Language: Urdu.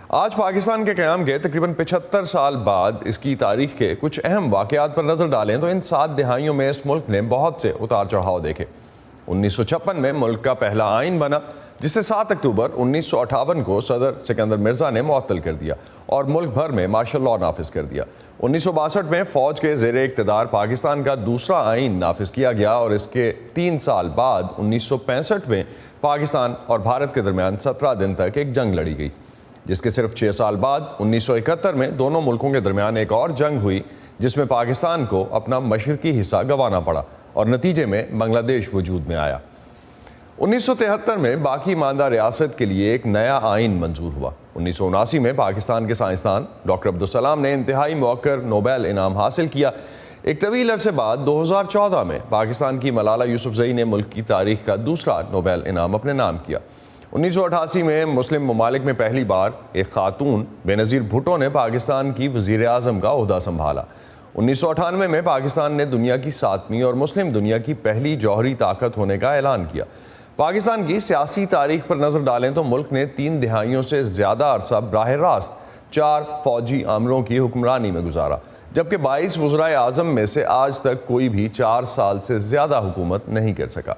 آج پاکستان کے قیام کے تقریباً 75 سال بعد اس کی تاریخ کے کچھ اہم واقعات پر نظر ڈالیں تو ان 7 دہائیوں میں اس ملک نے بہت سے اتار چڑھاؤ دیکھے۔ 1956 میں ملک کا پہلا آئین بنا جسے 7 اکتوبر 1958 کو صدر سکندر مرزا نے معطل کر دیا اور ملک بھر میں مارشل لاء نافذ کر دیا۔ 1962 میں فوج کے زیر اقتدار پاکستان کا دوسرا آئین نافذ کیا گیا اور اس کے 3 سال بعد 1965 میں پاکستان اور بھارت کے درمیان 17 دن تک ایک جنگ لڑی گئی، جس کے صرف 6 سال بعد 1971 میں دونوں ملکوں کے درمیان ایک اور جنگ ہوئی جس میں پاکستان کو اپنا مشرقی حصہ گنوانا پڑا اور نتیجے میں بنگلہ دیش وجود میں آیا۔ 1973 میں باقی ماندہ ریاست کے لیے ایک نیا آئین منظور ہوا۔ 1979 میں پاکستان کے سائنسدان ڈاکٹر عبدالسلام نے انتہائی موقر نوبیل انعام حاصل کیا۔ ایک طویل عرصے بعد 2014 میں پاکستان کی ملالہ یوسفزئی نے ملک کی تاریخ کا دوسرا نوبیل انعام اپنے نام کیا۔ 1988 میں مسلم ممالک میں پہلی بار ایک خاتون بینظیر بھٹو نے پاکستان کی وزیر اعظم کا عہدہ سنبھالا۔ 1998 میں پاکستان نے دنیا کی 7ویں اور مسلم دنیا کی پہلی جوہری طاقت ہونے کا اعلان کیا۔ پاکستان کی سیاسی تاریخ پر نظر ڈالیں تو ملک نے 3 دہائیوں سے زیادہ عرصہ براہ راست 4 فوجی آمروں کی حکمرانی میں گزارا، جبکہ 22 وزرائے اعظم میں سے آج تک کوئی بھی 4 سال سے زیادہ حکومت نہیں کر سکا۔